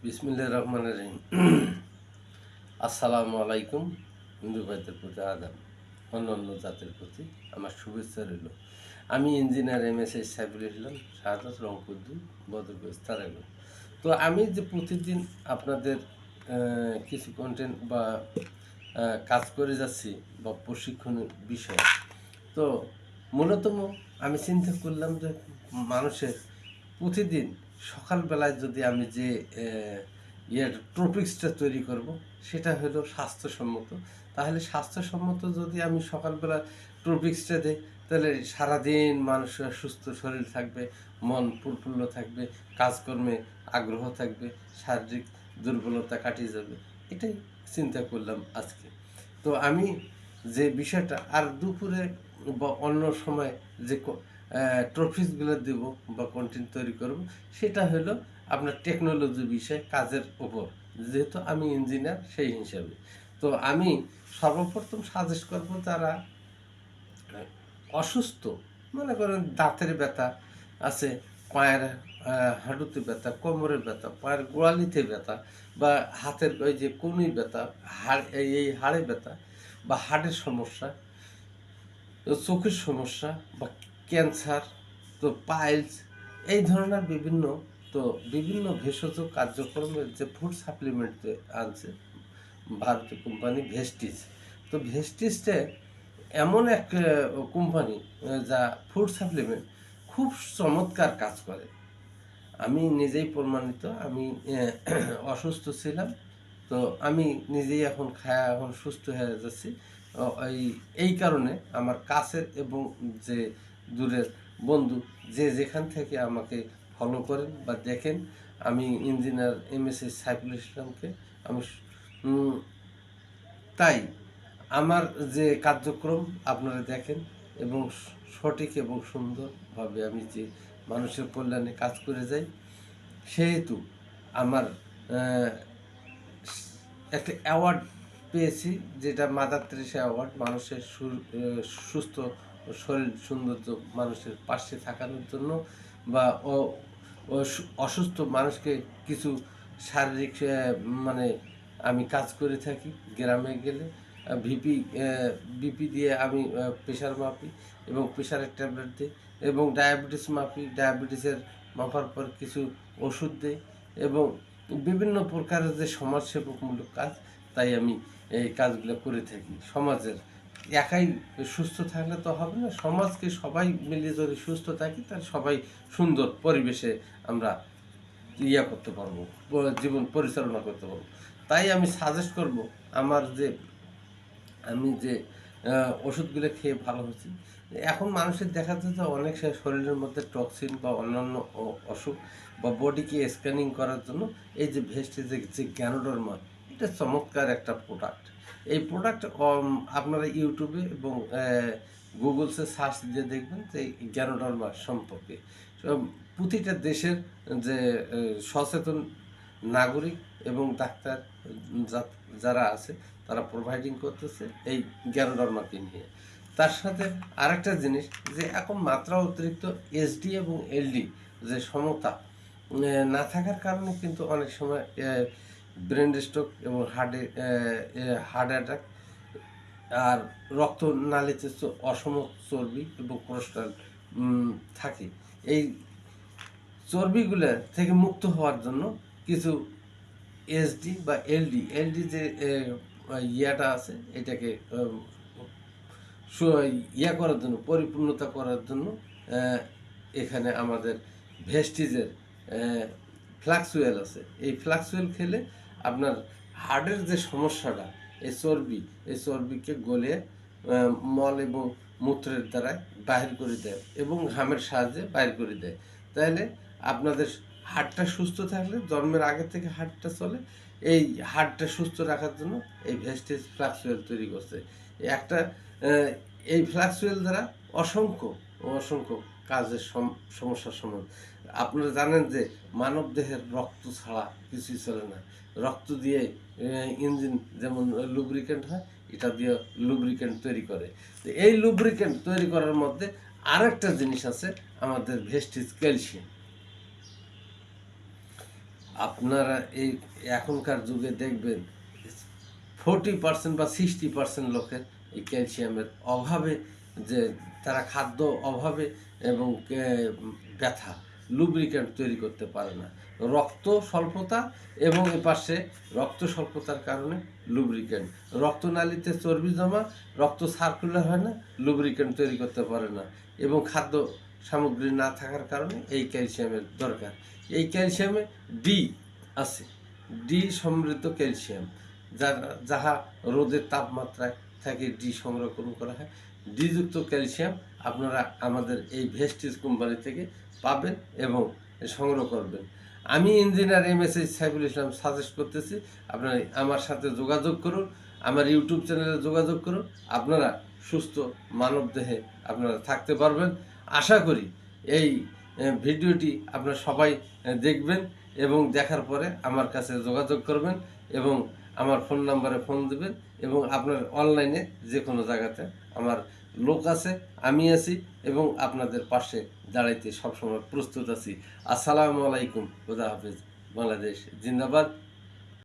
বিসমিল্লাহির রহমানির রহিম। আসসালামু আলাইকুম। হিন্দু ভাইদের প্রতি আদাব, অন্যান্য জাতির প্রতি আমার শুভেচ্ছা রইল। আমি ইঞ্জিনিয়ার MS সাইফুল ইসলাম, শাহাদাত, রংপুর 2, বদরগঞ্জ, তারাইল। তো আমি যে প্রতিদিন আপনাদের কিছু কন্টেন্ট বা কাজ করে যাচ্ছি বা প্রশিক্ষণের বিষয়, তো মূলত আমি চিন্তা করলাম যে মানুষের প্রতিদিন সকালবেলায় যদি আমি যে টপিক্সটা তৈরি করব, সেটা হলো স্বাস্থ্যসম্মত। তাহলে স্বাস্থ্যসম্মত যদি আমি সকালবেলা টপিক্সটা দিই, তাহলে সারাদিন মানুষের সুস্থ শরীর থাকবে, মন প্রফুল্ল থাকবে, কাজকর্মে আগ্রহ থাকবে, শারীরিক দুর্বলতা কাটিয়ে যাবে। এটাই চিন্তা করলাম আজকে। তো আমি যে বিষয়টা আর দুপুরে বা অন্য সময় যে ট্রফিসগুলো দেব বা কন্টেন্ট তৈরি করব, সেটা হলো আপনার টেকনোলজি বিষয় কাজের উপর, যেহেতু আমি ইঞ্জিনিয়ার সেই হিসাবে। তো আমি সর্বপ্রথম সাজেস্ট করব যারা অসুস্থ, মনে করেন দাঁতের ব্যথা আছে, পায়ের হাঁটুতে ব্যথা, কোমরের ব্যথা, পায়ের গোড়ালিতে ব্যথা, বা হাতের ওই যে কনুই ব্যথা, এই হাড়ে ব্যথা, বা হার্টের সমস্যা, চোখের সমস্যা, বা ক্যান্সার, তো পাইলস, এই ধরনের বিভিন্ন ভেষজ কার্যক্রমের যে ফুড সাপ্লিমেন্ট আনছে ভারতীয় কোম্পানি ভেস্টিজ। তো ভেস্টিজটা এমন এক কোম্পানি যা ফুড সাপ্লিমেন্ট খুব চমৎকার কাজ করে। আমি নিজেই প্রমাণিত। আমি অসুস্থ ছিলাম, তো আমি নিজেই এখন খায়া এখন সুস্থ হয়ে যাচ্ছি। এই কারণে আমার কাছের এবং যে দূরের বন্ধু যে যেখান থেকে আমাকে ফলো করেন বা দেখেন, আমি ইঞ্জিনিয়ার MS সাইফুল ইসলামকে আমি উম, তাই আমার যে কার্যক্রম আপনারা দেখেন, এবং সঠিক এবং সুন্দরভাবে আমি যে মানুষের কল্যাণে কাজ করে যাই, সেহেতু আমার একটা অ্যাওয়ার্ড পেয়েছি, যেটা মাদার তেরেসা অ্যাওয়ার্ড, মানুষের সুস্থ শরীর সৌন্দর্য মানুষের পাশে থাকানোর জন্য, বা অসুস্থ মানুষকে কিছু শারীরিক মানে আমি কাজ করে থাকি। গ্রামে গেলে ভিপি বিপি দিয়ে আমি প্রেশার মাপি এবং প্রেশারের ট্যাবলেট দিই, এবং ডায়াবেটিস মাপি, ডায়াবেটিসের মাপার পর কিছু ওষুধ দিই, এবং বিভিন্ন প্রকারের যে সমাজসেবকমূলক কাজ, তাই আমি এই কাজগুলো করে থাকি সমাজের। একাই সুস্থ থাকলে তো হবে না, সমাজকে সবাই মিলে যদি সুস্থ থাকি, তাহলে সবাই সুন্দর পরিবেশে আমরা করতে পারবো, জীবন পরিচালনা করতে পারবো। তাই আমি সাজেস্ট করব, আমার যে আমি যে ওষুধগুলো খেয়ে ভালো হচ্ছি। এখন মানুষের দেখা যাচ্ছে যে অনেক শরীরের মধ্যে টক্সিন বা অন্যান্য অসুখ বা বডিকে স্ক্যানিং করার জন্য এই যে ভেস্টিজের যে গ্যানোডার্মা, এটা চমৎকার একটা প্রোডাক্ট। এই প্রোডাক্ট আপনারা ইউটিউবে এবং গুগলসে সার্চ দিয়ে দেখবেন যে গ্যানোডার্মা সম্পর্কে। প্রতিটা দেশের যে সচেতন নাগরিক এবং ডাক্তার যারা আছে, তারা প্রোভাইডিং করতেছে এই জ্ঞানডর্মাকে নিয়ে। তার সাথে আরেকটা জিনিস, যে এখন মাত্রা অতিরিক্ত SD এবং LD যে সমতা না থাকার কারণে কিন্তু অনেক সময় ব্রেন স্ট্রোক এবং হার্ট অ্যাটাক, আর রক্তনালীতে অসম চর্বি এবং কোলেস্টেরল থাকে। এই চর্বিগুলো থেকে মুক্ত হওয়ার জন্য কিছু SD বা LD যে ইয়াটা আছে, এটাকে করার জন্য, পরিপূর্ণতা করার জন্য এখানে আমাদের ভেস্টিজের ফ্লাক্সুয়েল আছে। এই ফ্লাক্সুয়েল খেলে আপনার হার্টের যে সমস্যাটা, এই চর্বিকে গলে মল এবং মূত্রের দ্বারা বাহির করে দেয় এবং ঘামের সাহায্যে বাহির করে দেয়। তাহলে আপনাদের হার্টটা সুস্থ থাকলে, জন্মের আগে থেকে হার্টটা চলে, এই হার্টটা সুস্থ রাখার জন্য এই ভেস্টিজ ফ্লাক্সুয়েল তৈরি করছে একটা। এই ফ্লাক্সুয়েল দ্বারা অসংখ্য অসংখ্য কাজের সমস্যার সমাধান। আপনারা জানেন যে মানব দেহের রক্ত ছাড়া কিছুই চলে না। রক্ত দিয়ে ইঞ্জিন যেমন লুব্রিকেন্ট হয়, এটা দিয়ে লুব্রিকেন্ট তৈরি করে। তো এই লুব্রিকেন্ট তৈরি করার মধ্যে আরেকটা জিনিস আছে, আমাদের ভেস্টিজ ক্যালসিয়াম। আপনারা এই এখনকার যুগে দেখবেন 40% বা 60% লোকের এই ক্যালসিয়ামের অভাবে, যে তারা খাদ্য অভাবে এবং ব্যথা, লুব্রিক্যান্ট তৈরি করতে পারে না, রক্ত স্বল্পতা, এবং এপাশে রক্ত স্বল্পতার কারণে লুব্রিক্যান্ট, রক্তনালীতে চর্বি জমা, রক্ত সার্কুলার হয় না, লুব্রিক্যান্ট তৈরি করতে পারে না, এবং খাদ্য সামগ্রী না থাকার কারণে এই ক্যালসিয়ামের দরকার। এই ক্যালসিয়ামে ডি আছে, ডি সমৃদ্ধ ক্যালসিয়াম, যাহা রোদের তাপমাত্রায় থেকে ডি সংরক্ষণ করা হয়। ডিযুক্ত ক্যালসিয়াম আপনারা আমাদের এই ভেস্টিজ কোম্পানি থেকে পাবেন এবং সংগ্রহ করবেন। আমি engineer MSH Saiful Islam suggest করতেছি আপনারা আমার সাথে যোগাযোগ করুন, আমার ইউটিউব চ্যানেলে যোগাযোগ করুন। আপনারা সুস্থ মানব দেহে আপনারা থাকতে পারবেন। আশা করি এই ভিডিওটি আপনারা সবাই দেখবেন এবং দেখার পরে আমার কাছে যোগাযোগ করবেন এবং আমার ফোন নাম্বারে ফোন দেবেন, এবং আপনার অনলাইনে যে কোনো জায়গাতে আমার লোক আছে, আমি আছি, এবং আপনাদের পাশে দাঁড়াইতে সবসময় প্রস্তুত আছি। আসসালামু আলাইকুম, খুদা হাফেজ, বাংলাদেশ জিন্দাবাদ।